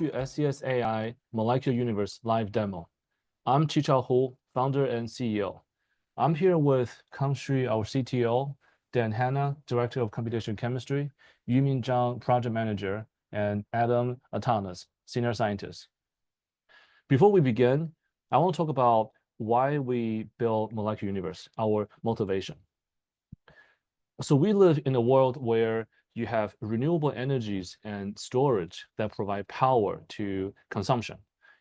to SES AI Molecular Universe live demo. I'm Chichao Hu, founder and CEO. I'm here with Kang Shui, our CTO, Dan Hanna, Director of Computational Chemistry, Yumin Zhang, Project Manager, and Adam Atanas, Senior Scientist. Before we begin, I want to talk about why we built Molecular Universe, our motivation. So we live in a world where you have renewable energies and storage that provide power to consumption.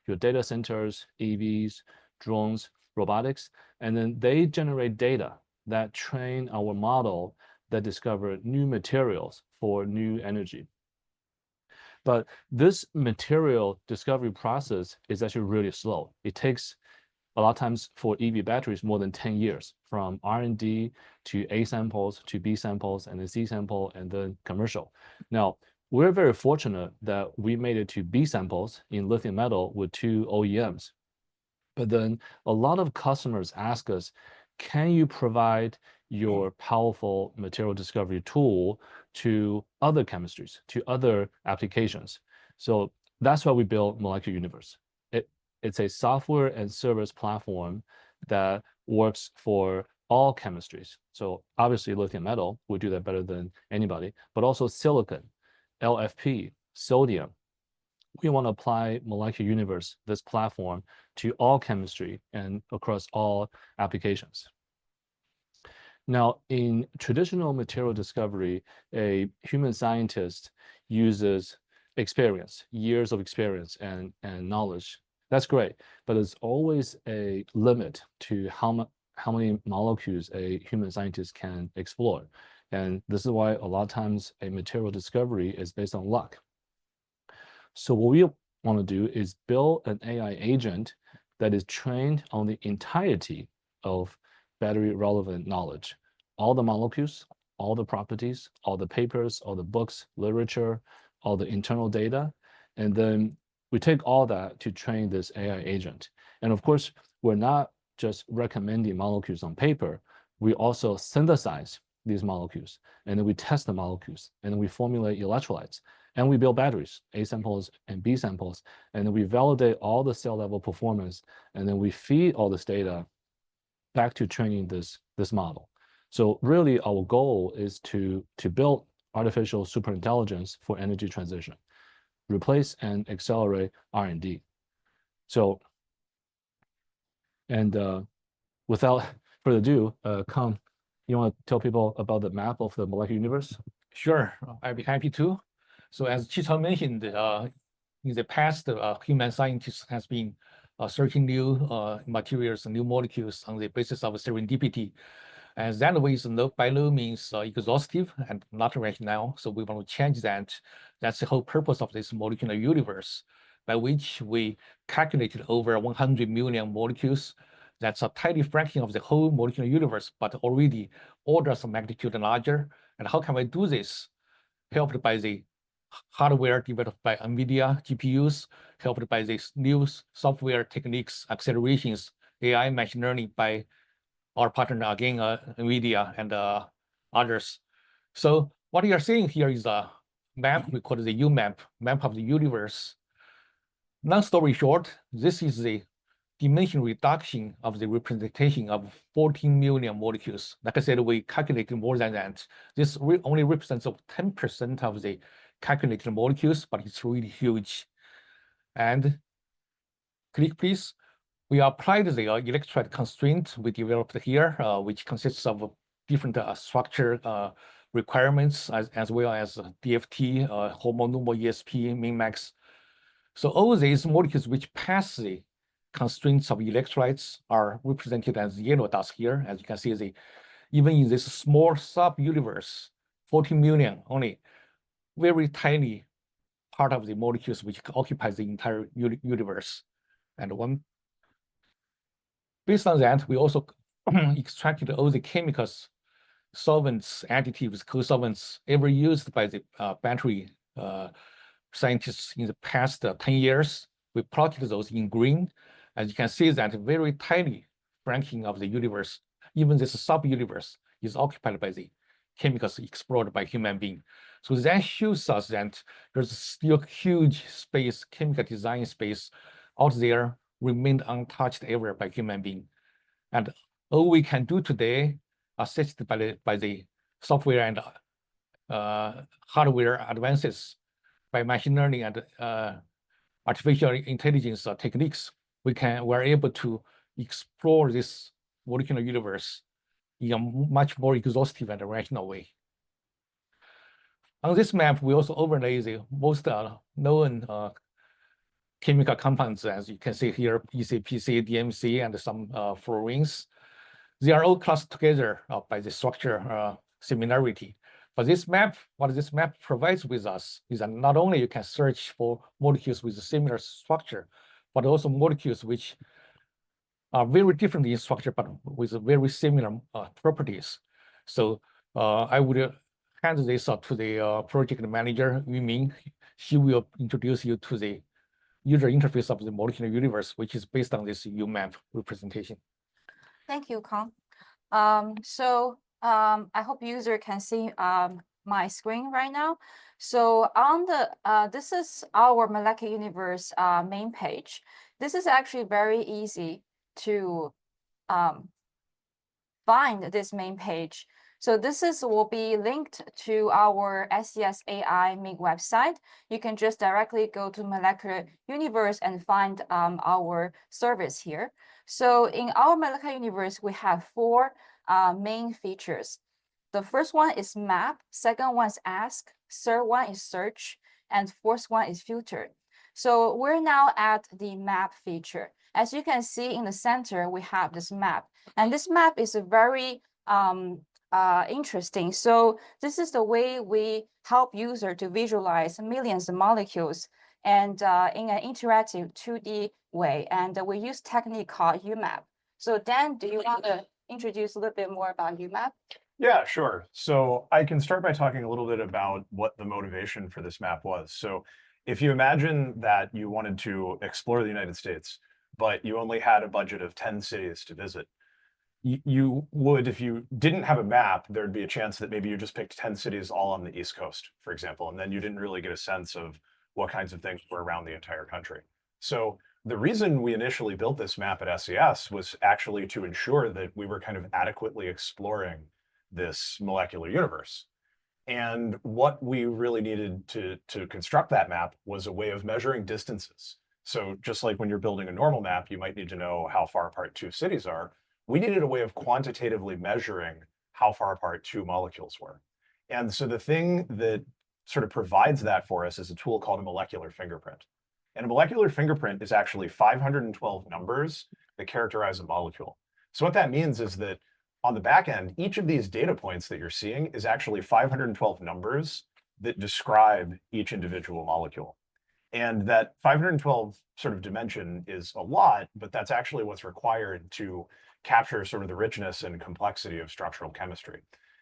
Your data centers, EVs, drones, robotics, and then they generate data that train our model that discover new materials for new energy. But this material discovery process is actually really slow. It takes a lot of times for EV batteries more than 10 years, from R&D to A samples to B samples and then C sample and then commercial. Now, we're very fortunate that we made it to B samples in lithium metal with 2 OEMs. But then a lot of customers ask us, can you provide your powerful material discovery tool to other chemistries, to other applications? So that's why we built Molecular Universe. It's a software and service platform that works for all chemistries. So obviously lithium metal, we do that better than anybody, but also silicon, LFP, sodium. We want to apply Molecular Universe, this platform, to all chemistry and across all applications. Now, in traditional material discovery, a human scientist uses experience, years of experience and knowledge. That's great, but there's always a limit to how many molecules a human scientist can explore. And this is why a lot of times a material discovery is based on luck. So what we want to do is build an AI agent that is trained on the entirety of battery relevant knowledge, all the molecules, all the properties, all the papers, all the books, literature, all the internal data, and then we take all that to train this AI agent. And of course, we're not just recommending molecules on paper, we also synthesize these molecules, and then we test the molecules, and then we formulate electrolytes, and we build batteries, A samples and B samples, and then we validate all the cell level performance, and then we feed all this data back to training this model. So really our goal is to build artificial superintelligence for energy transition, replace and accelerate R&D. So, and without further ado, Kang, you want to tell people about the map of the molecular universe? Sure, I'd be happy to. So as Chichao mentioned, in the past, human scientists has been searching new materials and new molecules on the basis of serendipity. And that way is by no means exhaustive and not right now. So we want to change that. That's the whole purpose of this molecular universe, by which we calculated over 100 million molecules. That's a tiny fraction of the whole molecular universe, but already orders of magnitude larger. And how can we do this? Helped by the hardware developed by NVIDIA GPUs, helped by these new software techniques, accelerations, AI machine learning by our partner again, NVIDIA and others. So what you are seeing here is a map, we call it the UMap, map of the universe. Long story short, this is the dimension reduction of the representation of 14 million molecules. Like I said, we calculated more than that. This only represents 10% of the calculated molecules, but it's really huge. And click please. We applied the electrolyte constraint we developed here, which consists of different structure requirements as well as DFT, homonormal ESP, min-max. So all these molecules which pass the constraints of electrolytes are represented as yellow dots here. As you can see, even in this small sub-universe, 14 million only, very tiny part of the molecules which occupies the entire universe. And based on that, we also extracted all the chemicals, solvents, additives, co-solvents ever used by the battery scientists in the past 10 years. We plotted those in green. As you can see, that very tiny fraction of the universe, even this sub-universe, is occupied by the chemicals explored by human being. So that shows us that there's still huge space, chemical design space out there, remained untouched area by human being. And all we can do today, assisted by the software and hardware advances, by machine learning and artificial intelligence techniques, we're able to explore this molecular universe in a much more exhaustive and rational way. On this map, we also overlay the most known chemical compounds, as you can see here, ECPC, DMC, and some fluorines. They are all clustered together by the structure similarity. But this map, what this map provides with us is that not only you can search for molecules with a similar structure, but also molecules which are very different in structure, but with very similar properties. So I would hand this to the project manager, Yuming. She will introduce you to the user interface of the molecular universe, which is based on this UMAP representation. Thank you, Kang. I hope user can see my screen right now. So on the this is our molecular universe main page. This is actually very easy to find this main page. So this will be linked to our SES AI MIG website. You can just directly go to molecular universe and find our service here. So in our molecular universe, we have four main features. The first one is map, second one is ask, third one is search, and fourth one is filter. So we're now at the map feature. As you can see in the center, we have this map, and this map is a very interesting. So this is the way we help user to visualize millions of molecules and in an interactive 2D way. And we use technique called UMAP. So Dan, do you want to introduce a little bit more about UMAP? Yeah, sure. So I can start by talking a little bit about what the motivation for this map was. So if you imagine that you wanted to explore the United States, but you only had a budget of 10 cities to visit, you would, if you didn't have a map, there'd be a chance that maybe you just picked 10 cities all on the East Coast, for example, and then you didn't really get a sense of what kinds of things were around the entire country. So the reason we initially built this map at SES was actually to ensure that we were kind of adequately exploring this molecular universe. And what we really needed to construct that map was a way of measuring distances. So just like when you're building a normal map, you might need to know how far apart two cities are. We needed a way of quantitatively measuring how far apart two molecules were. And so the thing that sort of provides that for us is a tool called a molecular fingerprint. And a molecular fingerprint is actually 512 numbers that characterize a molecule. So what that means is that on the back end, each of these data points that you're seeing is actually 512 numbers that describe each individual molecule. And that 512 sort of dimension is a lot, but that's actually what's required to capture sort of the richness and complexity of structural chemistry.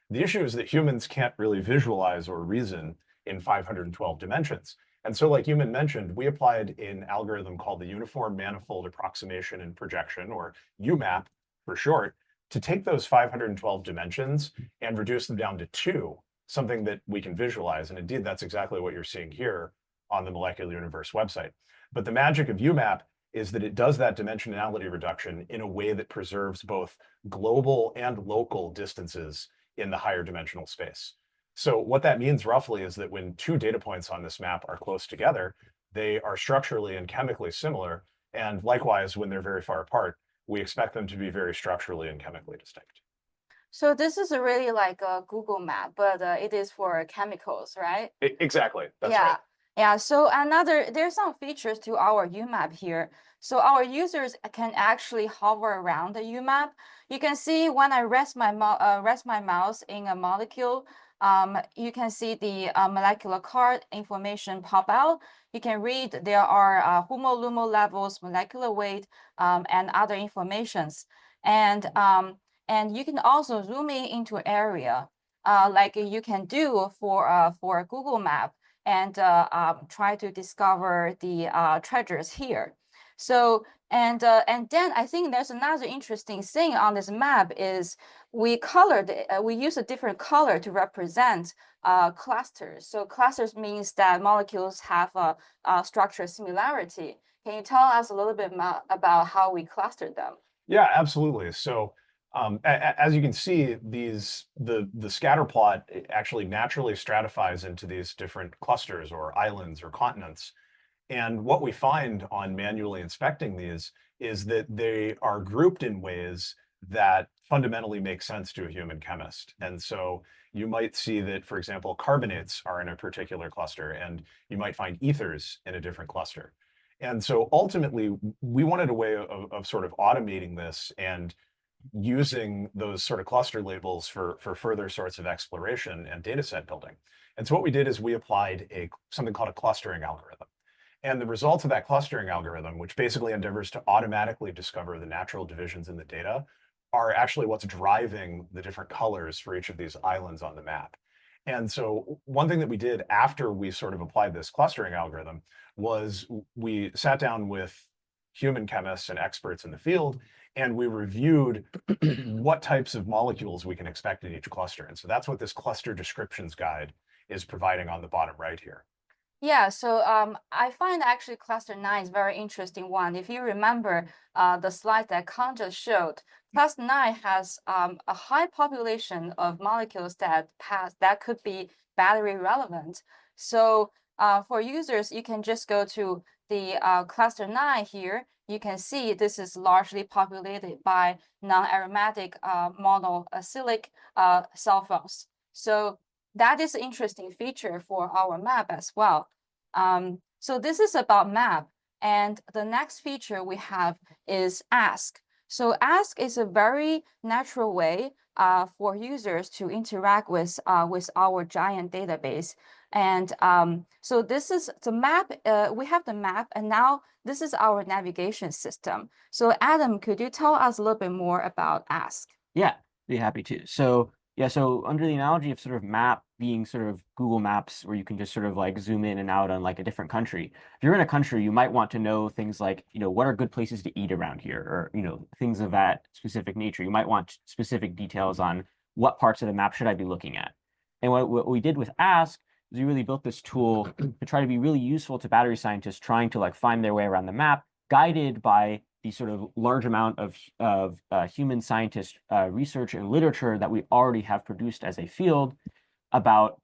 The issue is that humans can't really visualize or reason in 512 dimensions. And so like Yuman mentioned, we applied an algorithm called the Uniform Manifold Approximation and Projection, or UMAP for short, to take those 512 dimensions and reduce them down to 2, something that we can visualize. And indeed, that's exactly what you're seeing here on the Molecular Universe website. But the magic of UMAP is that it does that dimensionality reduction in a way that preserves both global and local distances in the higher dimensional space. So what that means roughly is that when two data points on this map are close together, they are structurally and chemically similar. And likewise, when they're very far apart, we expect them to be very structurally and chemically distinct. So this is really like a Google map, but it is for chemicals, right? Exactly, that's right. Yeah, so there's some features to our UMAP here. So our users can actually hover around the UMAP. You can see when I rest my mouse in a molecule, you can see the molecular card information pop out. You can read there are homolumo levels, molecular weight, and other informations. And you can also zoom into area, like you can do for a Google map, and try to discover the treasures here. So and then I think there's another interesting thing on this map is we use a different color to represent clusters. So clusters means that molecules have a structural similarity. Can you tell us a little bit about how we clustered them? Yeah, absolutely. So as you can see, the scatter plot actually naturally stratifies into these different clusters or islands or continents. And what we find on manually inspecting these is that they are grouped in ways that fundamentally make sense to a human chemist. And so you might see that, for example, carbonates are in a particular cluster, and you might find ethers in a different cluster. And so ultimately, we wanted a way of sort of automating this and using those sort of cluster labels for further sorts of exploration and data set building. And so what we did is we applied something called a clustering algorithm. And the results of that clustering algorithm, which basically endeavors to automatically discover the natural divisions in the data, are actually what's driving the different colors for each of these islands on the map. And so one thing that we did after we sort of applied this clustering algorithm was we sat down with human chemists and experts in the field, and we reviewed what types of molecules we can expect in each cluster. And so that's what this cluster descriptions guide is providing on the bottom right here. Yeah, so I find actually cluster 9 is very interesting one. If you remember the slide that Kang just showed, cluster 9 has a high population of molecules that could be battery relevant. So for users, you can just go to the cluster 9 here. You can see this is largely populated by non-aromatic monoacylic sulfones. So that is an interesting feature for our map as well. So this is about map. And the next feature we have is ask. So ask is a very natural way for users to interact with our giant database. And so this is the map. We have the map, and now this is our navigation system. So Adam, could you tell us a little bit more about ask? Yeah, be happy to. So yeah, so under the analogy of sort of map being sort of Google Maps, where you can just sort of like zoom in and out on like a different country. If you're in a country, you might want to know things like, what are good places to eat around here, or, things of that specific nature. You might want specific details on what parts of the map should I be looking at. And what we did with Ask is we really built this tool to try to be really useful to battery scientists trying to like find their way around the map, guided by the sort of large amount of human scientist research and literature that we already have produced as a field about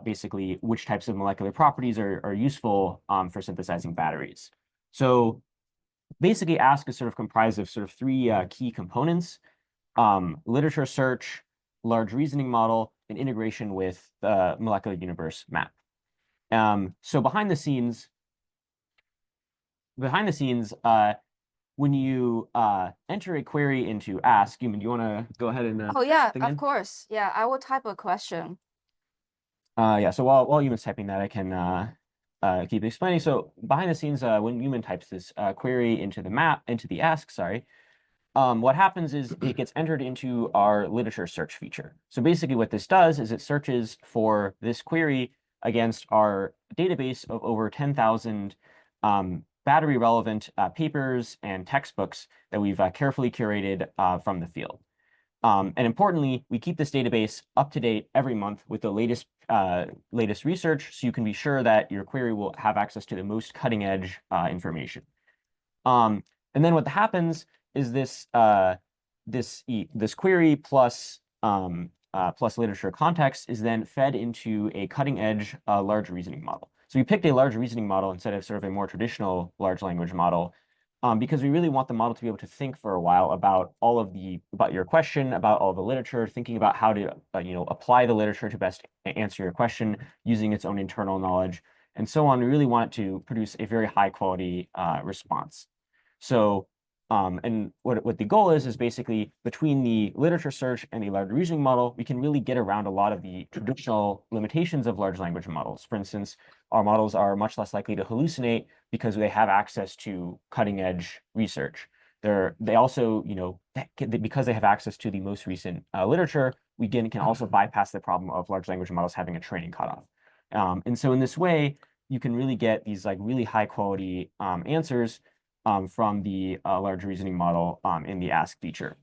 basically which types of molecular properties are useful for synthesizing batteries. So basically, Ask is sort of comprised of sort of three key components: literature search, large reasoning model, and integration with the molecular universe map. So behind the scenes, when you enter a query into Ask, do you want to go ahead and oh yeah, of course. Yeah, I will type a question. Yeah, so while Yuman's typing that, I can keep explaining. So behind the scenes, when Yuman types this query into the Ask, what happens is it gets entered into our literature search feature. So basically what this does is it searches for this query against our database of over 10,000 battery relevant papers and textbooks that we've carefully curated from the field. And importantly, we keep this database up to date every month with the latest research, so you can be sure that your query will have access to the most cutting edge information. And then what happens is this query plus literature context is then fed into a cutting edge large reasoning model. So we picked a large reasoning model instead of sort of a more traditional large language model because we really want the model to be able to think for a while about your question, about all the literature, thinking about how to apply the literature to best answer your question using its own internal knowledge, and so on. We really want it to produce a very high quality response. So and what the goal is basically between the literature search and the large reasoning model, we can really get around a lot of the traditional limitations of large language models. For instance, our models are much less likely to hallucinate because they have access to cutting edge research. They also, because they have access to the most recent literature, we can also bypass the problem of large language models having a training cutoff. And so in this way, you can really get these like really high quality answers from the large reasoning model in the Ask feature.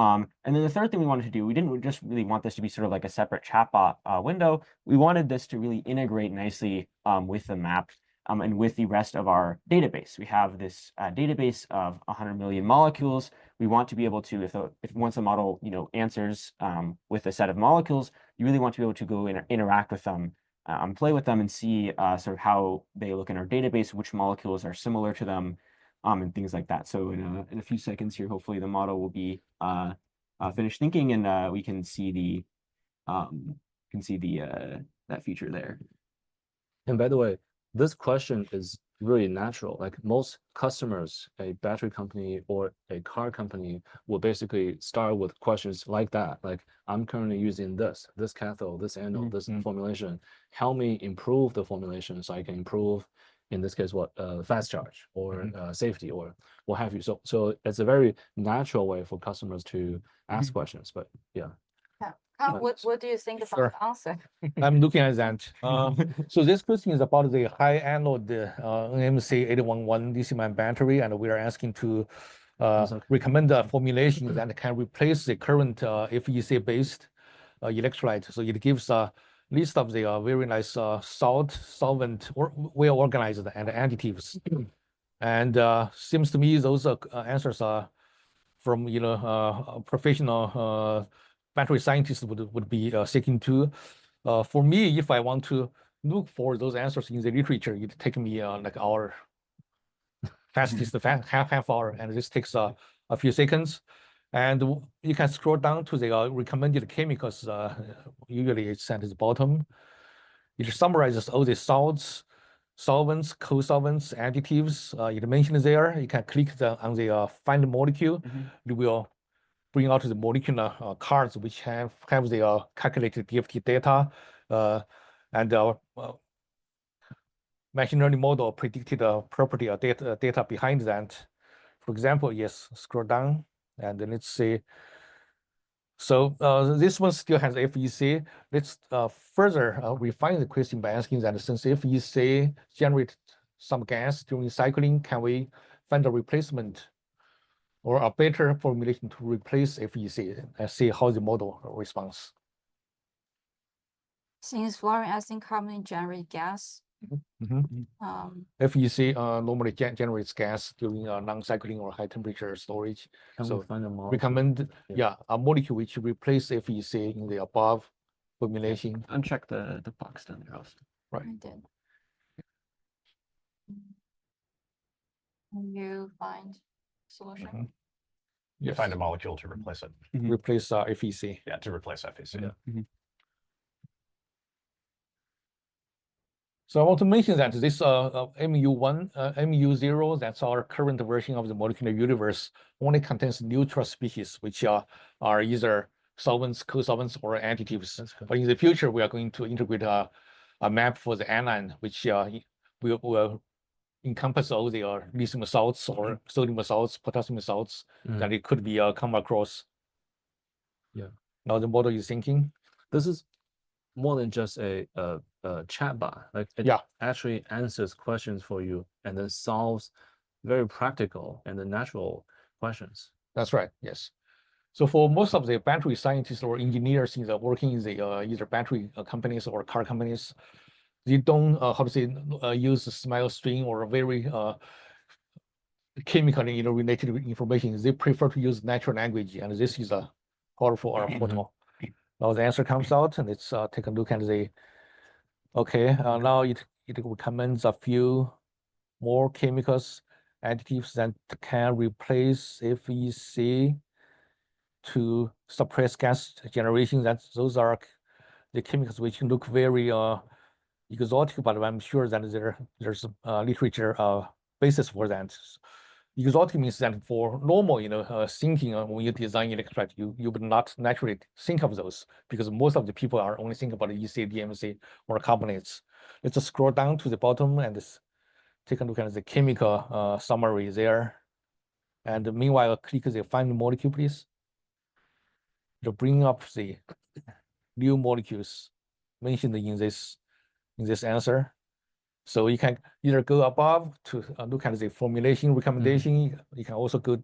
And then the third thing we wanted to do, we didn't just really want this to be sort of like a separate chatbot window. We wanted this to really integrate nicely with the map and with the rest of our database. We have this database of 100 million molecules. We want to be able to, if once a model answers with a set of molecules, you really want to be able to go interact with them, play with them, and see sort of how they look in our database, which molecules are similar to them, and things like that. So in a few seconds here, hopefully the model will be finished thinking, and we can see that feature there. And by the way, this question is really natural. Like most customers, a battery company or a car company will basically start with questions like that. Like, I'm currently using this cathode, this anode, this formulation. Help me improve the formulation so I can improve, in this case, what fast charge or safety or what have you. So it's a very natural way for customers to ask questions. But yeah. What do you think about the answer? I'm looking at that. So this question is about the high anode NMC 811 lithium-ion battery, and we are asking to recommend a formulation that can replace the current FEC-based electrolyte. So it gives a list of the very nice salt, solvent, or well organized and additives. And seems to me those answers are from professional battery scientists would be seeking to. For me, if I want to look for those answers in the literature, it take me like an hour, fastest half hour, and this takes a few seconds. And you can scroll down to the recommended chemicals. Usually it's at the bottom. It summarizes all the salts, solvents, co-solvents, additives. It mentions there. You can click on the find molecule. It will bring out the molecular cards which have the calculated DFT data, and machine learning model predicted property or data behind that. For example, yes, scroll down and then let's see. So this one still has FEC. Let's further refine the question by asking that since FEC generates some gas during cycling, can we find a replacement or a better formulation to replace FEC and see how the model responds? Since fluorine acid carbonate generate gas, FEC normally generates gas during non-cycling or high temperature storage. Can So we find a molecule? recommend a molecule which replace FEC in the above formulation. Uncheck the box down there also. Right. I did. Can you find solution? You find a molecule to replace it. Replace FEC. Yeah, to replace FEC. So I want to mention that this MU1, MU0, that's our current version of the molecular universe, only contains neutral species, which are either solvents, co-solvents, or additives. But in the future, we are going to integrate a map for the anion, which will encompass all the lithium salts or sodium salts, potassium salts that it could be come across. Yeah. Now the model is thinking. This is more than just a chatbot. Like it actually answers questions for you and then solves very practical and natural questions. That's right. Yes. So for most of the battery scientists or engineers working in the either battery companies or car companies, they don't use smile string or very chemically related information. They prefer to use natural language, and this is a powerful portal. Now the answer comes out, and let's take a look at the. Okay, now it recommends a few more chemicals, additives that can replace FEC to suppress gas generation. Those are the chemicals which look very exotic, but I'm sure that there's literature basis for that. Exotic means that for normal, thinking when you design electrolyte, you would not naturally think of those because most of the people are only thinking about EC, DMC, or carbonates. Let's just scroll down to the bottom and take a look at the chemical summary there. And meanwhile, click the find molecule, please. To bring up the new molecules mentioned in this answer. So you can either go above to look at the formulation recommendation. You can also go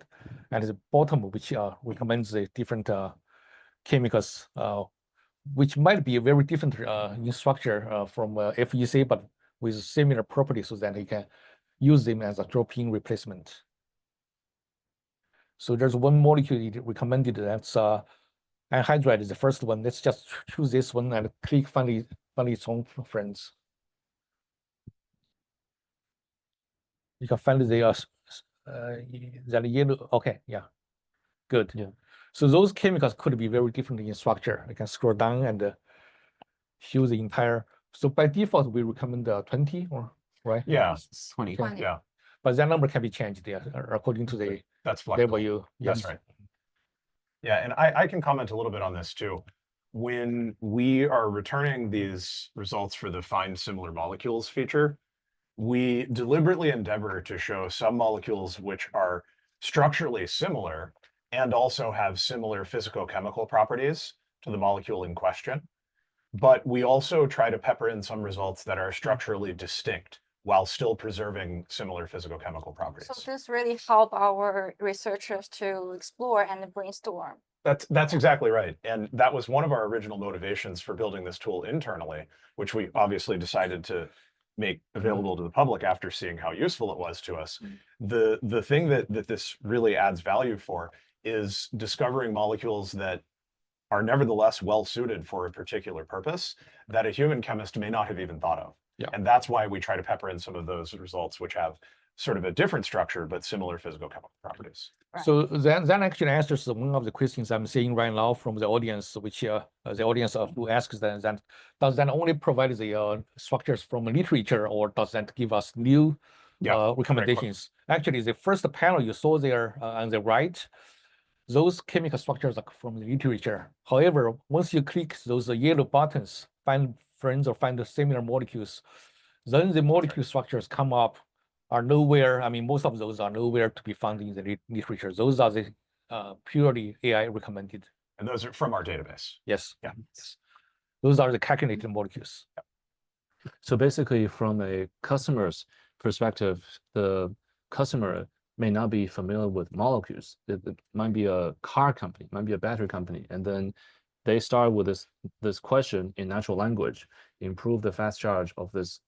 at the bottom, which recommends the different chemicals, which might be very different in structure from FEC, but with similar properties, so that you can use them as a drop-in replacement. So there's one molecule it recommended, that's anhydride is the first one. Let's just choose this one and click find its own friends. You can find the that yellow. Okay, yeah, good. Yeah. So those chemicals could be very different in structure. I can scroll down and choose the entire. So by default, we recommend 20, or right? Yeah, It's 20. 20. yeah, But that number can be changed according to the that's level flexible. you. That's Yes. right. Yeah, and I can comment a little bit on this too. When we are returning these results for the find similar molecules feature, we deliberately endeavor to show some molecules which are structurally similar and also have similar physicochemical properties to the molecule in question. But we also try to pepper in some results that are structurally distinct while still preserving similar physicochemical properties. So this really help our researchers to explore and brainstorm. That's exactly right. And that was one of our original motivations for building this tool internally, which we obviously decided to make available to the public after seeing how useful it was to us. The thing that this really adds value for is discovering molecules that are nevertheless well suited for a particular purpose that a human chemist may not have even thought of. Yeah. And that's why we try to pepper in some of those results which have sort of a different structure but similar physicochemical properties. Right. So that actually answers one of the questions I'm seeing right now from the audience, which the audience who asks that does that only provide the structures from literature, or does that give us new recommendations? Actually, the first panel you saw there on the right, those chemical structures are from the literature. However, once you click those yellow buttons, find friends or find the similar molecules, then the molecule structures come up are nowhere. I mean, most of those are nowhere to be found in the literature. Those are the purely AI recommended. And those are from our database. Yes. Yeah. Those are the calculated molecules. So basically, from a customer's perspective, the customer may not be familiar with molecules. It might be a car company, might be a battery company, and then they start with this question in natural language: improve the fast charge of this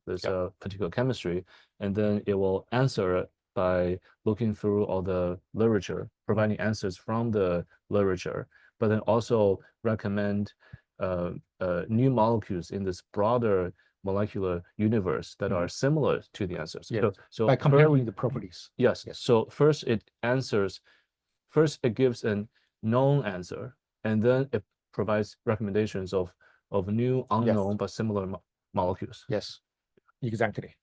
particular chemistry, and then it will answer it by looking through all the literature, providing answers from the literature, but then also recommend new molecules in this broader molecular universe that are similar to the answers. Yeah. So By comparing the properties. yes. So first it gives a known answer, and then it provides recommendations of new unknown but similar molecules. Yes, exactly.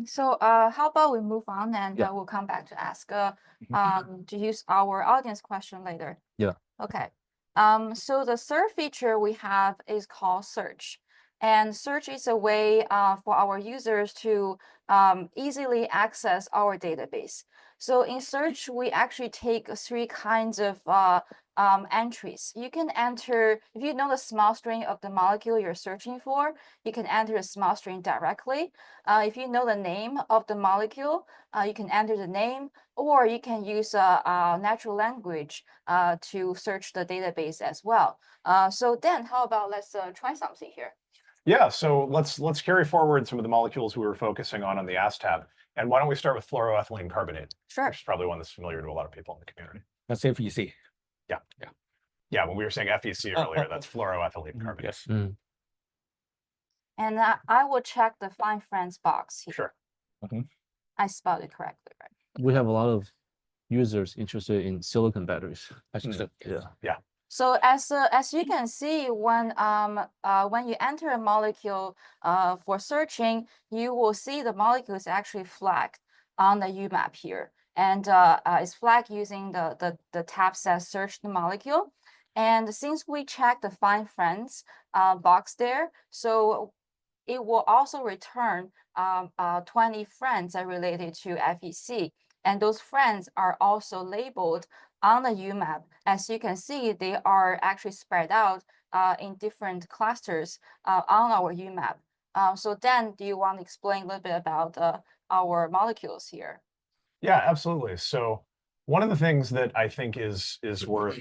So how about we move on, and we'll come back to ask to use our audience question later. Yeah. Okay. So the third feature we have is called search. And search is a way for our users to easily access our database. So in search, we actually take 3 kinds of entries. You can enter, if you know the small string of the molecule you're searching for, you can enter the small string directly. If you know the name of the molecule, you can enter the name, or you can use natural language to search the database as well. So Dan, how about let's try something here. Yeah, so let's carry forward some of the molecules we were focusing on the Ask tab. And why don't we start with fluoroethylene carbonate? Sure. Which is probably one that's familiar to a lot of people in the community. That's FEC. Yeah, when we were saying FEC earlier, that's fluoroethylene carbonate. Yes. And I will check the find friends box here. Sure. I spelled it correctly, right? We have a lot of users interested in silicon batteries. I think so. Yeah. So as you can see, when you enter a molecule for searching, you will see the molecule is actually flagged on the UMap here, and it's flagged using the tab says search the molecule. And since we checked the find friends box there, so it will also return 20 friends are related to FEC, and those friends are also labeled on the UMap. As you can see, they are actually spread out in different clusters on our UMap. So Dan, do you want to explain a little bit about our molecules here? Yeah, absolutely. So one of the things that I think is worth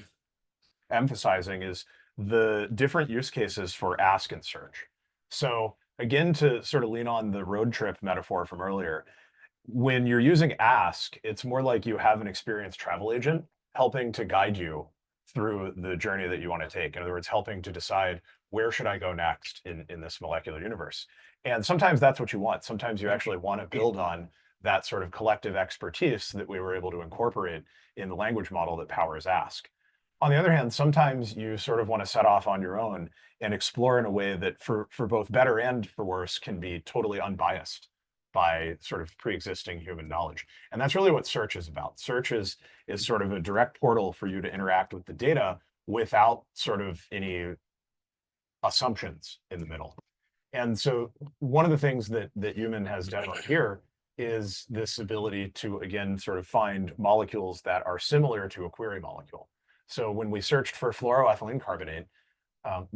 emphasizing is the different use cases for ask and search. So again, to sort of lean on the road trip metaphor from earlier, when you're using ask, it's more like you have an experienced travel agent helping to guide you through the journey that you want to take. In other words, helping to decide where should I go next in this molecular universe. And sometimes that's what you want. Sometimes you actually want to build on that sort of collective expertise that we were able to incorporate in the language model that powers ask. On the other hand, sometimes you sort of want to set off on your own and explore in a way that for both better and for worse can be totally unbiased by sort of pre-existing human knowledge. And that's really what search is about. Search is sort of a direct portal for you to interact with the data without sort of any assumptions in the middle. And so one of the things that Human has done here is this ability to, again, sort of find molecules that are similar to a query molecule. So when we searched for fluoroethylene carbonate,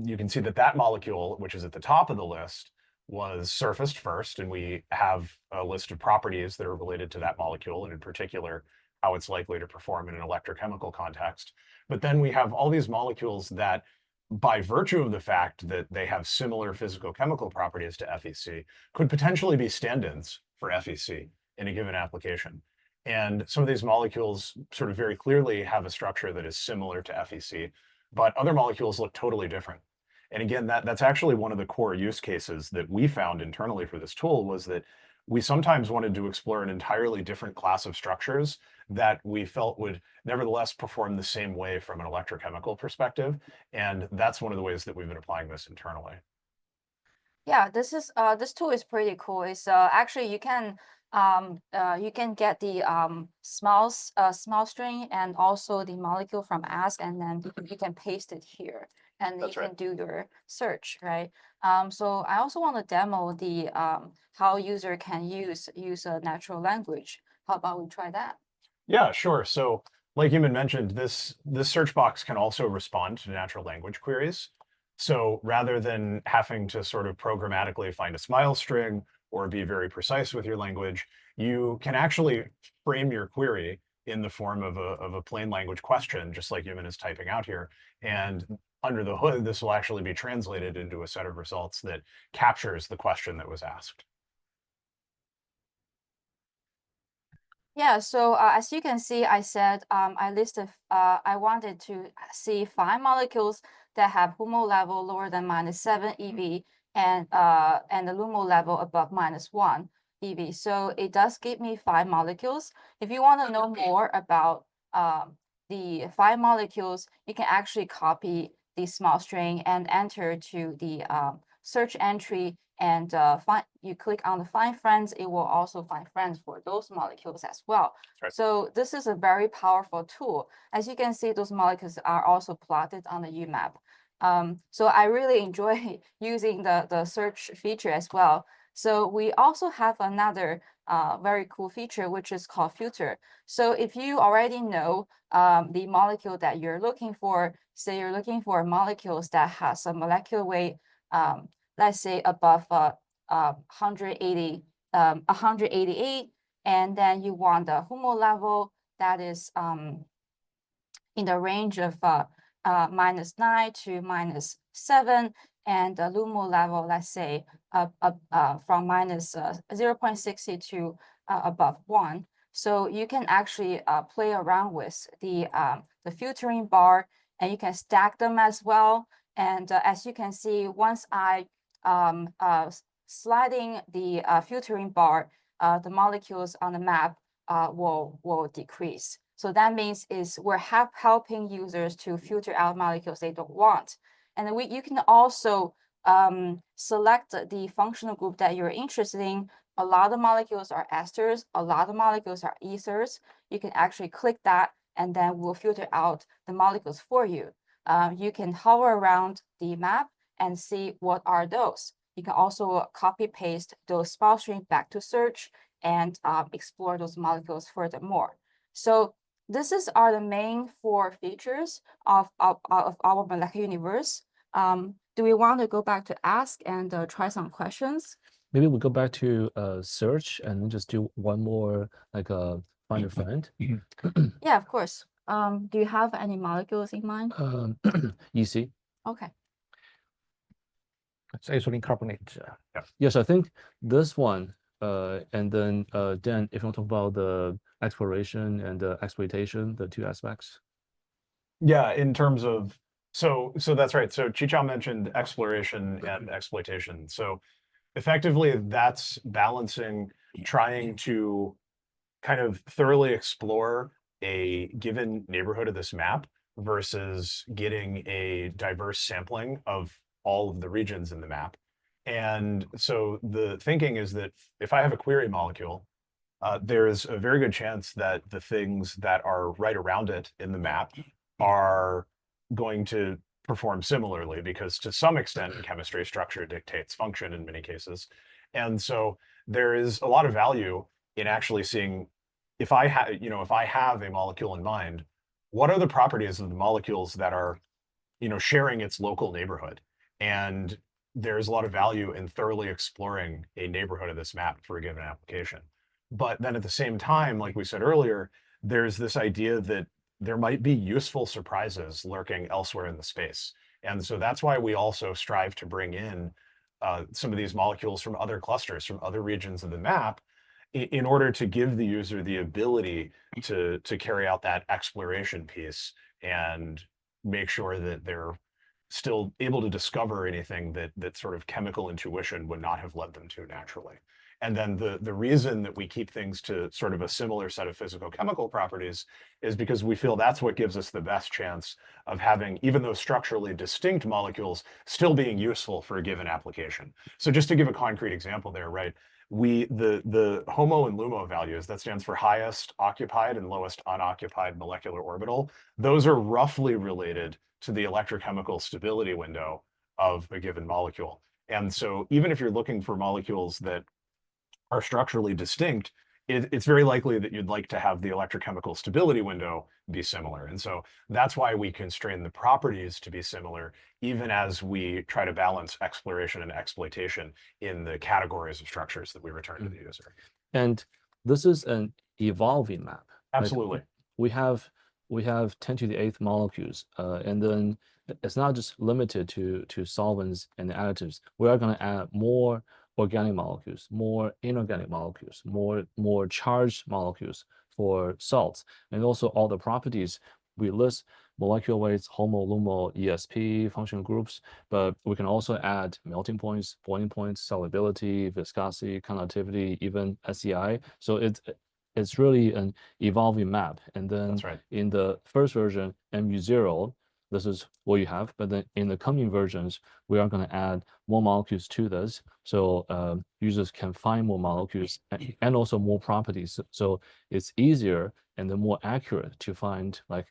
you can see that that molecule, which is at the top of the list, was surfaced first, and we have a list of properties that are related to that molecule, and in particular, how it's likely to perform in an electrochemical context. But then we have all these molecules that, by virtue of the fact that they have similar physicochemical properties to FEC, could potentially be stand-ins for FEC in a given application. And some of these molecules sort of very clearly have a structure that is similar to FEC, but other molecules look totally different. And again, that's actually one of the core use cases that we found internally for this tool, was that we sometimes wanted to explore an entirely different class of structures that we felt would nevertheless perform the same way from an electrochemical perspective. And that's one of the ways that we've been applying this internally. Yeah, this tool is pretty cool. It's actually you can get the small string and also the molecule from ask, and then you can paste it here, and That's you right. can do your search, right? So I also want to demo the how user can use a natural language. How about we try that? Yeah, sure. So like Eamon mentioned, this search box can also respond to natural language queries. So rather than having to sort of programmatically find a smile string or be very precise with your language, you can actually frame your query in the form of a plain language question, just like Eamon is typing out here. And under the hood, this will actually be translated into a set of results that captures the question that was asked. Yeah, so as you can see, I said I listed, I wanted to see 5 molecules that have HUMO level lower than -7 eV and the LUMO level above -1 eV. So it does give me 5 molecules. If you want to know more about the 5 molecules, you can actually copy the small string and enter to the search entry, and you click on the find friends, it will also find friends for those molecules as well. Right. So this is a very powerful tool. As you can see, those molecules are also plotted on the UMAP. So I really enjoy using the search feature as well. So we also have another very cool feature, which is called filter. So if you already know the molecule that you're looking for, say you're looking for molecules that has a molecular weight, let's say above 188, and then you want the HUMO level that is in the range of -9 to -7, and the LUMO level, let's say from -0.60 to above 1. So you can actually play around with the filtering bar, and you can stack them as well. And as you can see, once I sliding the filtering bar, the molecules on the map will decrease. So that means we're helping users to filter out molecules they don't want. And then you can also select the functional group that you're interested in. A lot of molecules are esters, a lot of molecules are ethers. You can actually click that, and then we'll filter out the molecules for you. You can hover around the map and see what are those. You can also copy paste those file streams back to search and explore those molecules furthermore. So are the main 4 features of our molecular universe. Do do we want to go back to ask and try some questions? Maybe we go back to search and then just do one more like find a friend. Yeah, of course. Do you have any molecules in mind? EC. Okay. It's ethylene carbonate. Yes, I think this one, and then Dan, if you want to talk about the exploration and the exploitation, the two aspects. Yeah, in terms of, so that's right. So Qichao mentioned exploration and exploitation. So effectively, that's balancing, trying to kind of thoroughly explore a given neighborhood of this map versus getting a diverse sampling of all of the regions in the map. And so the thinking is that if I have a query molecule, there's a very good chance that the things that are right around it in the map are going to perform similarly, because to some extent chemistry structure dictates function in many cases. And so there is a lot of value in actually seeing, if I have a molecule in mind, what are the properties of the molecules that are, sharing its local neighborhood? And there's a lot of value in thoroughly exploring a neighborhood of this map for a given application. But then at the same time, like we said earlier, there's this idea that there might be useful surprises lurking elsewhere in the space. And so that's why we also strive to bring in some of these molecules from other clusters, from other regions of the map, in order to give the user the ability to carry out that exploration piece and make sure that they're still able to discover anything that sort of chemical intuition would not have led them to naturally. And then the reason that we keep things to sort of a similar set of physicochemical properties is because we feel that's what gives us the best chance of having, even though structurally distinct molecules, still being useful for a given application. So just to give a concrete example there, right? The HOMO and LUMO values, that stands for highest occupied and lowest unoccupied molecular orbital, those are roughly related to the electrochemical stability window of a given molecule. And so even if you're looking for molecules that are structurally distinct, it's very likely that you'd like to have the electrochemical stability window be similar. And so that's why we constrain the properties to be similar, even as we try to balance exploration and exploitation in the categories of structures that we return to the user. And this is an evolving map. Absolutely. Like we have 10 to the 8th molecules, and then it's not just limited to solvents and additives. We are going to add more organic molecules, more inorganic molecules, more charged molecules for salts, and also all the properties we list: molecular weights, HOMO, LUMO, ESP, functional groups, but we can also add melting points, boiling points, solubility, viscosity, conductivity, even SEI. So it's really an evolving map. And then That's right. In the first version, MU0, this is what you have. But then in the coming versions, we are going to add more molecules to this. So users can find more molecules and also more properties. So it's easier and then more accurate to find like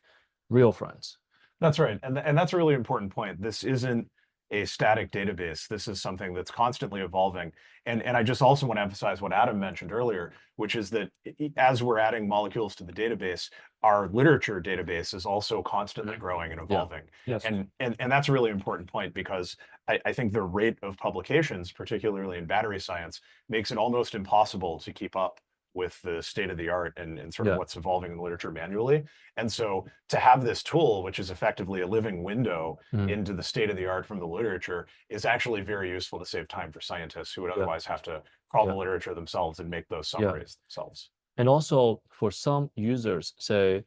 real friends. That's right. And that's a really important point. This isn't a static database. This is something that's constantly evolving. And I just also want to emphasize what Adam mentioned earlier, which is that as we're adding molecules to the database, our literature database is also constantly growing and evolving. Yeah. Yes. And that's a really important point, because I think the rate of publications, particularly in battery science, makes it almost impossible to keep up with the state of the art and sort of what's evolving in the literature manually. And so to have this tool, which is effectively a living window into the state of the art from the literature, is actually very useful to save time for scientists who would otherwise have to crawl the literature themselves and make those summaries themselves. And also for some users, say,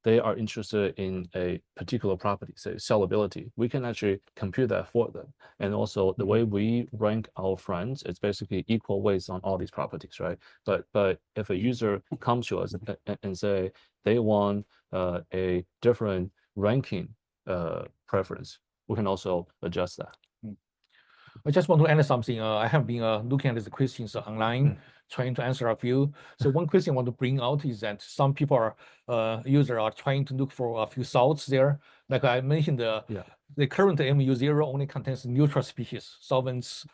they are interested in a particular property, say solubility, we can actually compute that for them. And also the way we rank our friends, it's basically equal weights on all these properties, right? But if a user comes to us and say they want a different ranking preference, we can also adjust that. I just want to add something. I have been looking at the questions online, trying to answer a few. So one question I want to bring out is that some people are users are trying to look for a few salts there. Like I mentioned, the current MU0 only contains neutral species, solvents,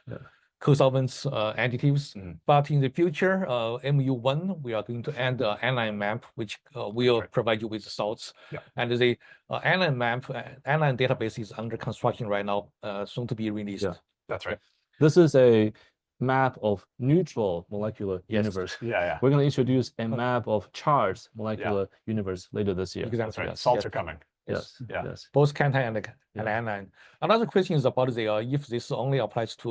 co-solvents additives. Mhm. But in the future, MU1, we are going to add the anion map, which will right. provide you with the salts. Yeah. And the anion map, anion database is under construction right now, soon to be released. Yeah. That's right. This is a map of neutral molecular Yes. universe. Yeah. We're going to introduce a map of charged molecular universe later this year. Exactly. That's right. Yes. Salts Yes. are coming. Yes. Yeah. Yes. Both cation and Yeah. anion. Another question is about the if this only applies to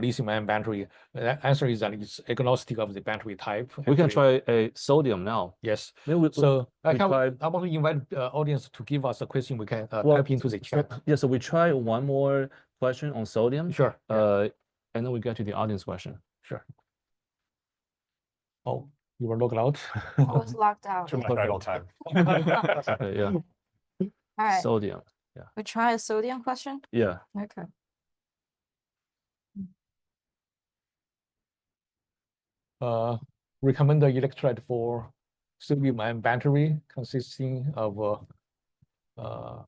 lithium-ion battery. The answer is that it's agnostic of the battery type. We can actually. try a sodium now. Yes. Maybe So I try- want to invite audience to give us a question. We can well, type into the chat. Yeah, so we try one more question on sodium. Sure. Yeah. And then we get to the audience question. Sure. Oh, you were logged out. I was locked out. Too much idle time. Okay, yeah. All right, Sodium. we try a sodium question. Yeah. Okay. Recommend the electrolyte for sodium-ion battery consisting of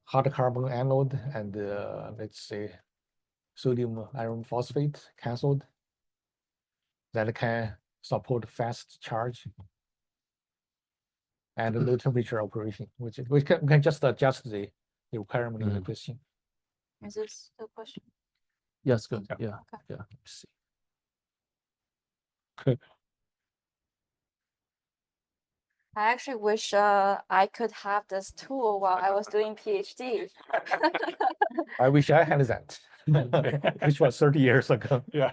hard carbon anode and let's say sodium iron phosphate cathode that can support fast charge and low temperature operation, which we can just adjust the requirement in the question. Is this the question? Yes, good. Yeah. Yeah. Okay. Yeah. Let's see. I actually wish I could have this tool while I was doing PhD. I wish I had that, which was 30 years ago. Yeah.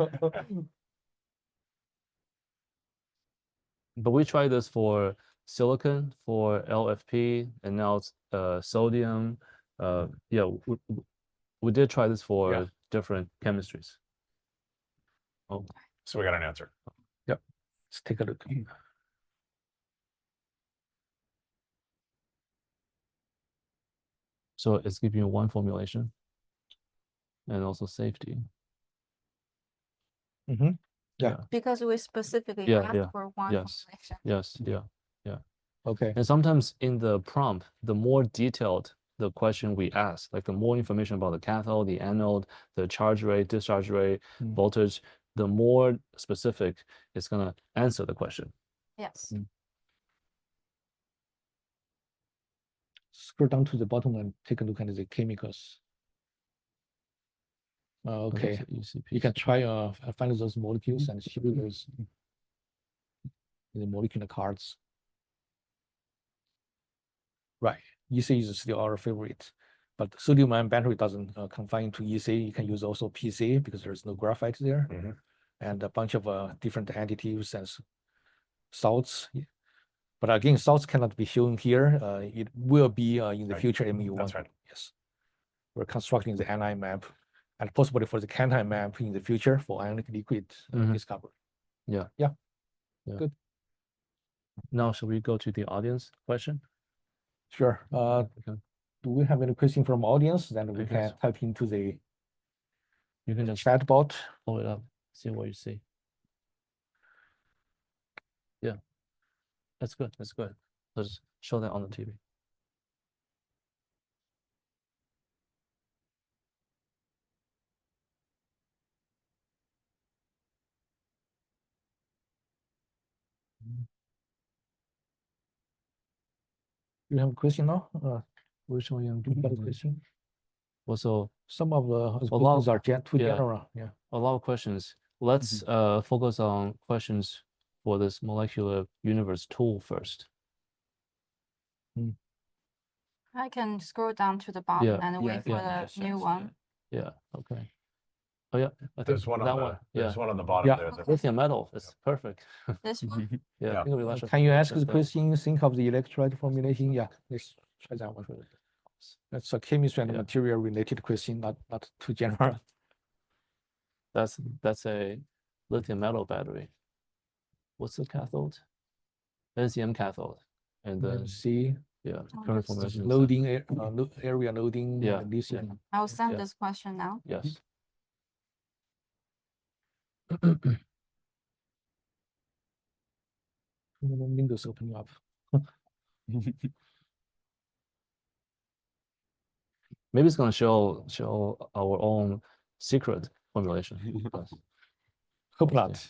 But we tried this for silicon, for LFP, and now it's sodium. Yeah, we did try this for Yeah. different chemistries. Oh, So we got an answer. Let's take a look. so it's giving you one formulation and also safety. Yeah. Because we specifically Yeah, asked yeah, for one yes. formulation. Yes, yeah. Okay. And sometimes in the prompt, the more detailed the question we ask, like the more information about the cathode, the anode, the charge rate, discharge rate, voltage, the more specific it's going to answer the question. Yes. Scroll down to the bottom and take a look at the chemicals. Okay, you can try find those molecules and show those the molecular cards. Right, EC is still our favorite, but sodium-ion battery doesn't confine to EC. You can use also PC because there's no graphite there, and a bunch of different additives and salts. But again, salts cannot be shown here. It will be in the future MU1. That's right. Yes, we're constructing the anion map, and possibly for the cation map in the future for ionic liquid discovery. Yeah. Good. Now, should we go to the audience question? Sure. Okay. Do we have any question from audience? Then we I can guess. type into the You can just chat bot. pull it up, see what you see. Yeah, that's good. That's good. Let's show that on the TV. You have a question now? Which one you Do you have a question? Also, Some of the lot- questions are too yeah. general. Yeah. a lot of questions. Let's focus on questions for this molecular universe tool first. I can scroll down to the bottom Yeah, and wait for yeah, the new one. Yeah, okay. Oh yeah, I think There's one that on the one. there's Yeah, one on the bottom Yeah. there. that- lithium metal is perfect. This one? Yeah, Yeah. I think we like Can you ask just the question? Think of the electrolyte formulation. Yeah, let's try that one. That's a chemistry and Yeah. material related question, not too general. That's a lithium metal battery. What's the cathode? NCM cathode. And then Let's see. yeah, Oh, current that's formation. is- Loading area loading. Yeah, and lithium. I will send Yeah. this question now. Yes. Windows opening up. Maybe it's gonna show our own secret formulation. Yes. Hope not.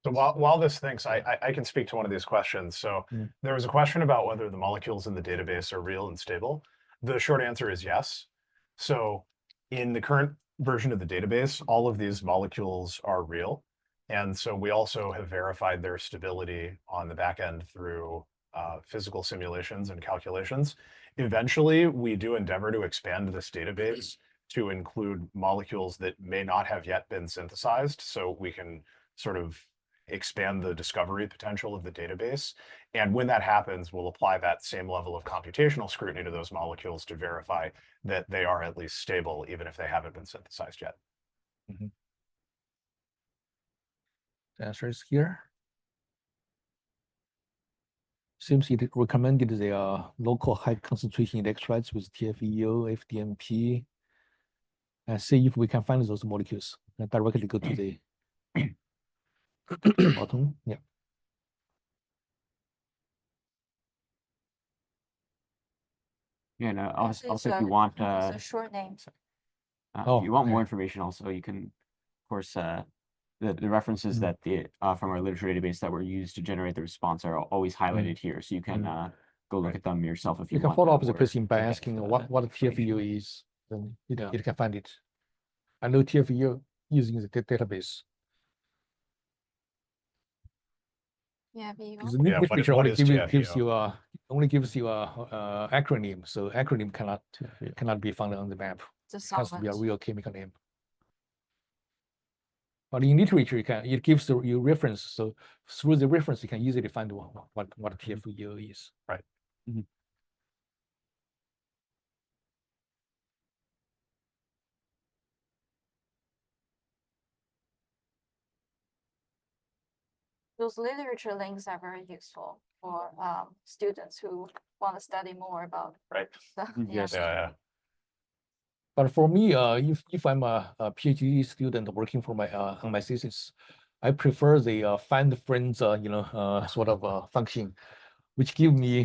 So while this thinks, I can speak to one of these questions. So Mm. there was a question about whether the molecules in the database are real and stable. The short answer is yes. So in the current version of the database, all of these molecules are real. And so we also have verified their stability on the back end through physical simulations and calculations. Eventually, we do endeavor to expand this database to include molecules that may not have yet been synthesized. So we can sort of expand the discovery potential of the database. And when that happens, we'll apply that same level of computational scrutiny to those molecules to verify that they are at least stable, even if they haven't been synthesized yet. The answer is here. Seems it recommended the local high concentration electrolytes with TFEO, FDMP, and see if we can find those molecules and directly go to the bottom. Yeah. Yeah, no, This is also if a- you want, It's a short name. if you want more okay. information, also you can, of course, the references Mm. that the from our literature database that were used to generate the response are always highlighted here, so you can go look Right. at them yourself if You you can want. follow up the more question by in-depth, asking what a TFEO information. is, then Yeah. it can find it. I know TFEO using the database. Yeah, VO. Because Yeah, literature what only is gives TFEO? you only gives you a acronym, so acronym TFEO. cannot be found on the map. The It has to be a solvent. real chemical name. But in literature, it gives you reference. So through the reference, you can easily find what TFEO is. Right. Those literature links are very useful for students who want to study more about Right. the, Yes. Yeah. But for me, if I'm a PhD student working for my on my thesis, I prefer the find friends, sort of function, which give me,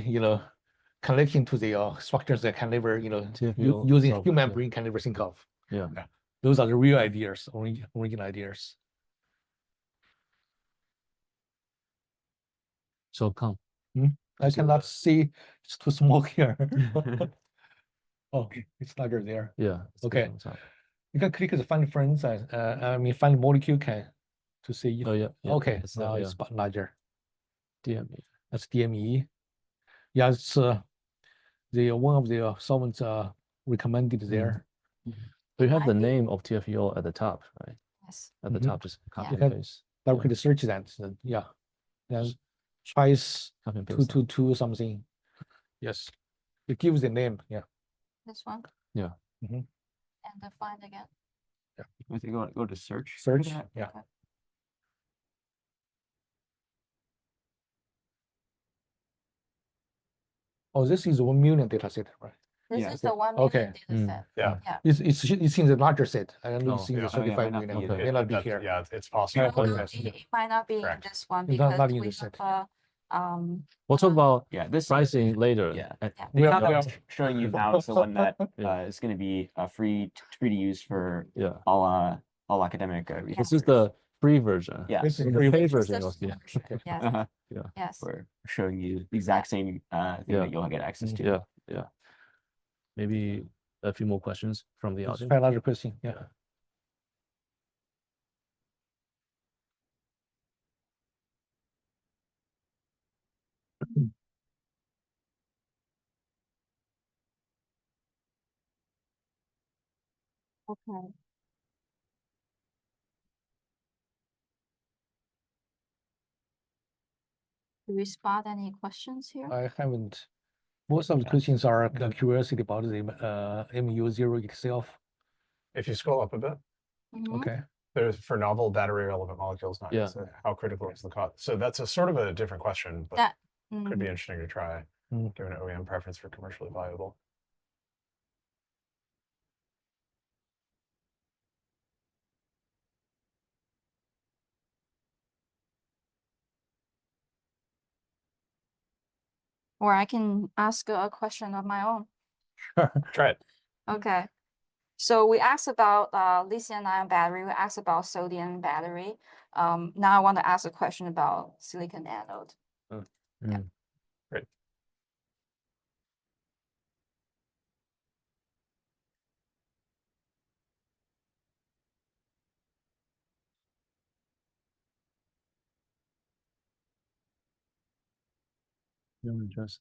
connecting to the structures that can never, TFEO using itself, human yeah. brain can never think of. Yeah. Those are the real ideas, original ideas. So come. I So- cannot see; it's too small here. Oh, it's larger there. Yeah. it's Okay. on top. You can click the find friends. Find molecule to see if. Oh yeah. yeah. Okay, It's now yeah. it's larger. DME. That's DME. Yeah, it's the one of the solvents recommended there. So you have the Might be. name of TFEO at the top, right? Yes. At the Mhm. top, just copy Yeah. and paste. Directly search that. So, yeah. Then twice Copy and paste. that. 222 something. Yes. It gives the name. Yeah. This one. Yeah. And then find again. I think go to search. Search. for that. Yeah. Oh, this is 1 million data set, right? This Yeah, is the 1 million okay. data set. Yeah. Yeah. It's in the larger set. I don't know Oh, it's in yeah. the Oh, yeah, 35 might not million. be Okay. May not be That's- here. Yeah, it's possible. Yeah, No, yes, it might not be in Correct. this one It's not because in we this set. have We'll talk about Yeah, this pricing later. Yeah. And- We The are- account we I'm are- showing you now is the one that Yeah. is going to be free to use for yeah. all academic research. This is the free version. Yeah. This is In free the paid This is version, the you'll see. subscription. Yes. Uh-huh. Yes. We're showing you the exact same thing Yeah. that you'll get access to. Yeah. Yeah. Maybe a few more questions from the It's audience. quite larger question. Yeah. Okay. Do we spot any questions here? I haven't. Most of the questions are curiosity about the MU0 itself. If you scroll up a bit, Mhm. Okay. there's for novel battery relevant molecules, not Yeah. how critical is the cost? So that's a sort of a different question, but That. could be mhm. interesting to try, Mm. given OEM preference for commercially viable. Or I can ask a question of my own. Try it. Okay. So we asked about lithium-ion battery. We asked about sodium battery. Now I want to ask a question about silicon anode. Great. You want to address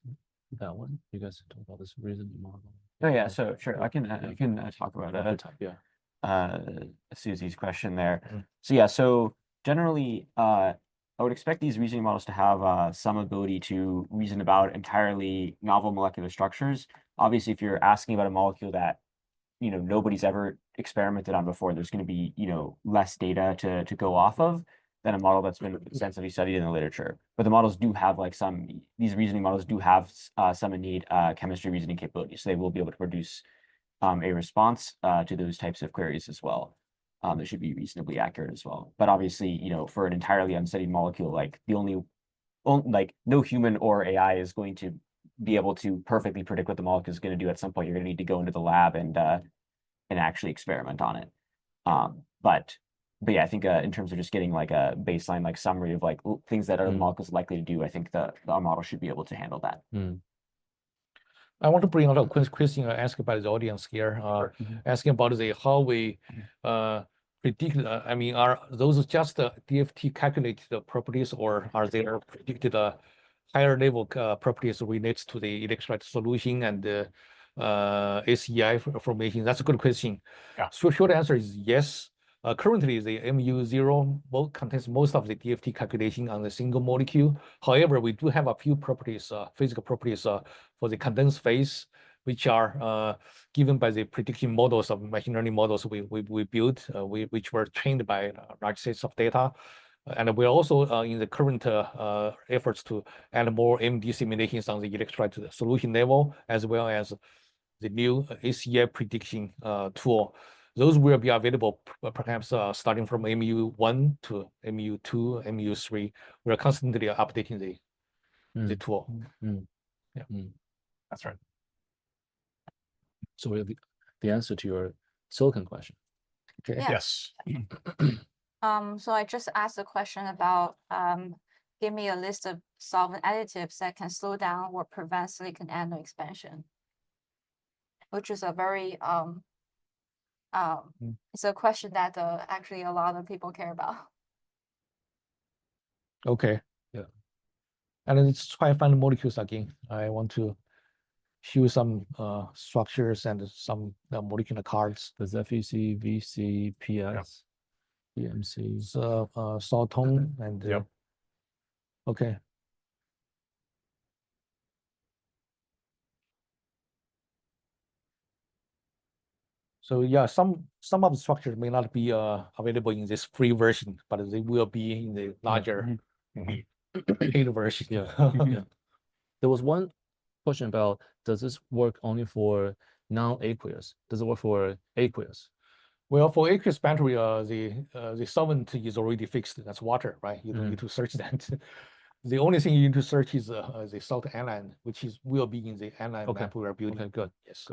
that one? You guys talk about this reasoning model. Oh yeah, so sure, I can talk about it. Yeah. Susie's question there. Mm. So yeah, so generally, I would expect these reasoning models to have some ability to reason about entirely novel molecular structures. Obviously, if you're asking about a molecule that nobody's ever experimented on before, there's going to be less data to go off of than a model that's been extensively studied in the literature. But the models do have these reasoning models do have some innate chemistry reasoning capabilities, so they will be able to produce a response to those types of queries as well. That should be reasonably accurate as well. But obviously, for an entirely unstudied molecule, like no human or AI is going to be able to perfectly predict what the molecule is going to do. At some point, you're going to need to go into the lab and actually experiment on it. But yeah, I think in terms of just getting like a baseline summary of things that the molecule is likely to do, I think our model should be able to handle that. I want to bring out a question asked by the audience here, asking about how we predict. I mean, are those just DFT calculated properties, or are there predicted higher level properties related to the electrolyte solution and the SEI formation? That's a good question. Yeah. So short answer is yes. Currently, the MU0 contains most of the DFT calculation on the single molecule. However, we do have a few properties, physical properties for the condensed phase, which are given by the prediction models of machine learning models we built, which were trained by large sets of data. And we're also in the current efforts to add more MD simulations on the electrolyte solution level, as well as the new SEI prediction tool. Those will be available perhaps starting from MU1 to MU2, MU3. We're constantly updating the tool. Yeah. That's right. So we have the answer to your silicon question. Okay. Yeah. Yes. So I just asked a question about give me a list of solvent additives that can slow down or prevent silicon anode expansion, which is a very it's a question that actually a lot of people care about. Okay. Yeah. And let's try to find the molecules again. I want to show some structures and some molecular cards. There's FEC, VC, PS, PMC. So Saltone and Yep. Okay. So yeah, some of the structures may not be available in this free version, but they will be in the larger paid version. Yeah. There was one question about, does this work only for non-aqueous? Does it work for aqueous? Well, for aqueous battery, the solvent is already fixed. That's water, right? You don't need to search that. The only thing you need to search is the salt anion, which will be in the anion map we are building. Okay, good. Yes.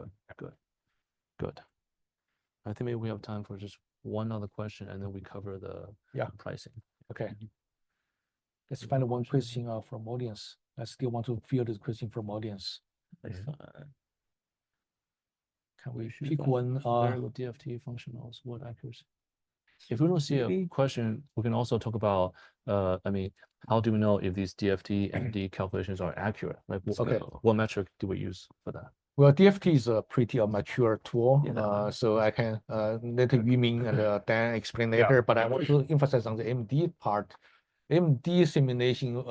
Good. I think maybe we have time for just one other question, and then we cover the pricing. Okay. Let's find one question from audience. I still want to field this question from audience. Can we pick one? Variable DFT functionals, what accuracy? If we don't see a question, we can also talk about, I mean, how do we know if these DFT and D calculations are accurate? Like, what metric do we use for that? Well, DFT is a pretty mature tool, so I can let Yuming and Dan explain later, but I want to emphasize on the MD part. MD simulation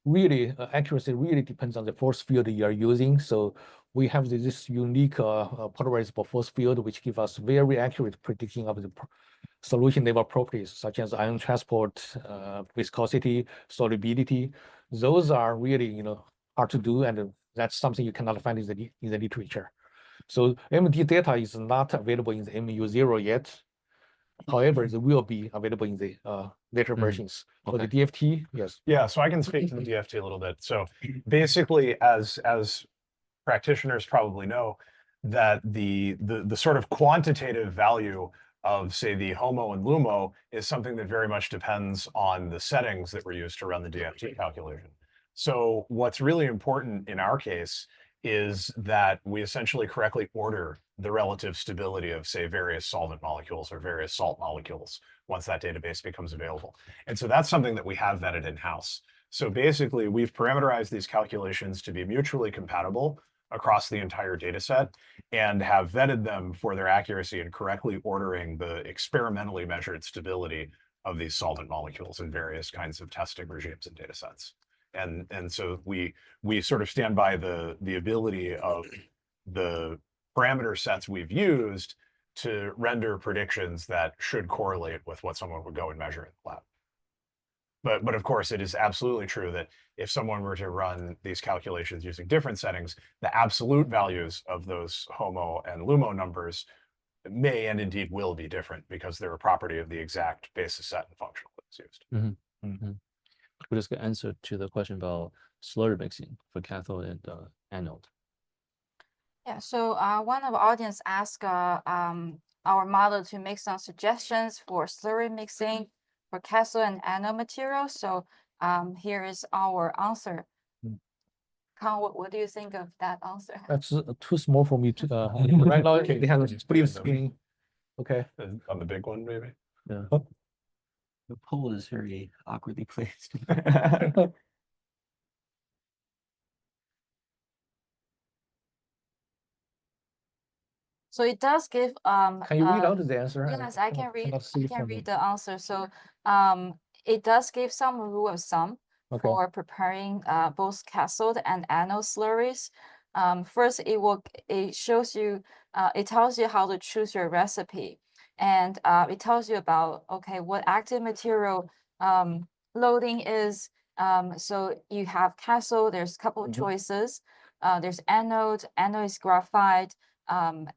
really accuracy really depends on the force field you are using. So we have this unique polarizable force field, which gives us very accurate prediction of the solution level properties, such as ion transport, viscosity, solubility. Those are really hard to do, and that's something you cannot find in the literature. So MD data is not available in the MU0 yet. However, it will be available in the later Mhm. versions. For the Okay. DFT, yes. Yeah, so I can speak to the DFT a little bit. So basically, as practitioners probably know, that the sort of quantitative value of, say, the HOMO and LUMO is something that very much depends on the settings that were used to run the DFT calculation. So what's really important in our case is that we essentially correctly order the relative stability of, say, various solvent molecules or various salt molecules once that database becomes available. And so that's something that we have vetted in-house. So basically, we've parameterized these calculations to be mutually compatible across the entire data set and have vetted them for their accuracy in correctly ordering the experimentally measured stability of these solvent molecules in various kinds of testing regimes and data sets. And so we sort of stand by the ability of the parameter sets we've used to render predictions that should correlate with what someone would go and measure in the lab. But of course, it is absolutely true that if someone were to run these calculations using different settings, the absolute values of those HOMO and LUMO numbers may and indeed will be different because they're a property of the exact basis set and functional that's used. We just get answer to the question about slurry mixing for cathode and anode. Yeah, so one of our audience asked our model to make some suggestions for slurry mixing for cathode and anode materials. So here is our answer. Kang, what do you think of that answer? That's too small for me to, right now, they have a split screen. Okay. On the big one, maybe? Yeah. The poll is very awkwardly placed. So it does give Can you read out the answer? yes, I can read from the answer. So it does give some rule of thumb Okay. for preparing both cathode and anode slurries. First, it shows you it tells you how to choose your recipe, and it tells you about what active material loading is. So you have cathode. There's a couple of choices. There's anode. Anode is graphite. And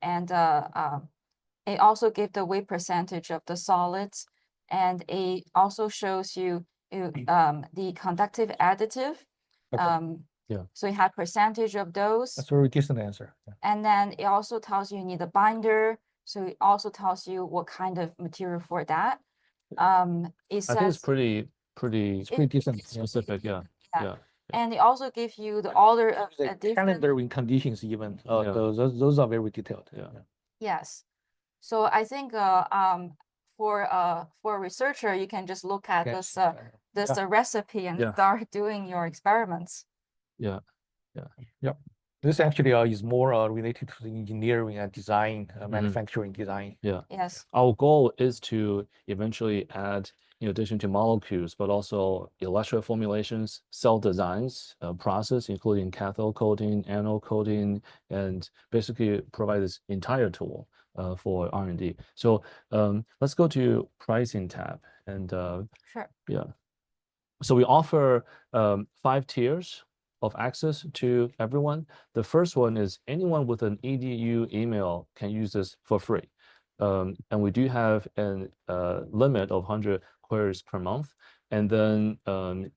it also gives the weight percentage of the solids, and it also shows you the conductive additive. Yeah. So you have percentage of those, That's a very decent answer. Yeah. and then it also tells you need a binder. So it also tells you what kind of material for that. It I think it's says pretty It's pretty decent. Yeah. specific. Yeah. Yeah. Yeah. and it also gives you the order of The different. calendaring conditions even, Yeah. those are very detailed. Yeah. Yes. So I think for a researcher, you can just look at Yes. this recipe and Yeah. start doing your experiments. Yeah. This actually is more related to the engineering and design, manufacturing design. Yeah. Yes. Our goal is to eventually add, in addition to molecules, but also electrode formulations, cell designs, process, including cathode coating, anode coating, and basically provide this entire tool for R&D. So let's go to pricing tab. And Sure. yeah. So we offer 5 tiers of access to everyone. The first one is anyone with an EDU email can use this for free. And we do have a limit of 100 queries per month. And then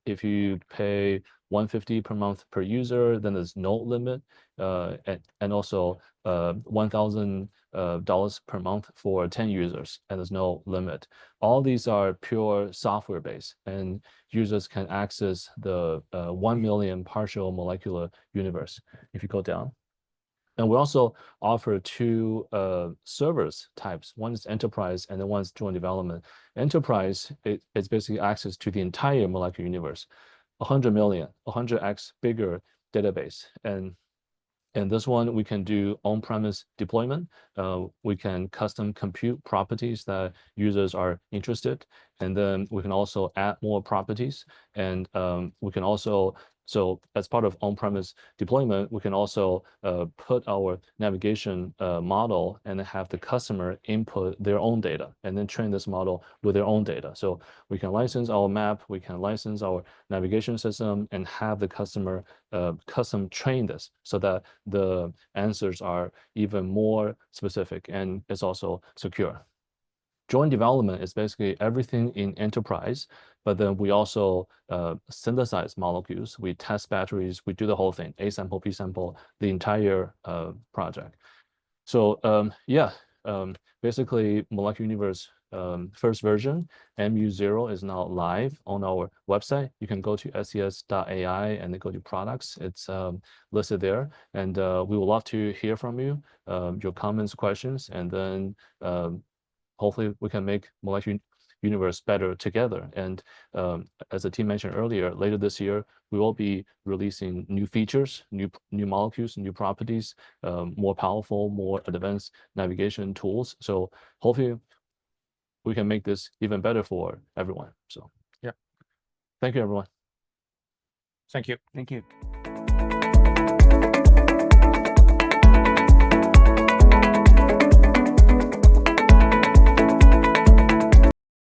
if you pay $150 per month per user, then there's no limit. And also $1,000 per month for 10 users, and there's no limit. All these are pure software based, and users can access the 1 million partial molecular universe if you go down. And we also offer 2 servers types. One is enterprise, and then one is joint development. Enterprise, it's basically access to the entire molecular universe, 100 million, 100x bigger database. And this one, we can do on-premise deployment. We can custom compute properties that users are interested. And then we can also add more properties. And we can also, so as part of on-premise deployment, we can also put our navigation model and have the customer input their own data and then train this model with their own data. So we can license our map, we can license our navigation system, and have the customer custom train this so that the answers are even more specific and it's also secure. joint development is basically everything in enterprise, but then we also synthesize molecules, we test batteries, we do the whole thing, A sample, B sample, the entire project. So yeah, basically Molecular Universe first version, MU0 is now live on our website. You can go to SES.ai and then go to products. It's listed there. And we would love to hear from you, your comments, questions, and then hopefully we can make Molecular Universe better together. And as the team mentioned earlier, later this year, we will be releasing new features, new molecules, new properties, more powerful, more advanced navigation tools. So hopefully we can make this even better for everyone. So yeah. Thank you, everyone. Thank you. Thank you.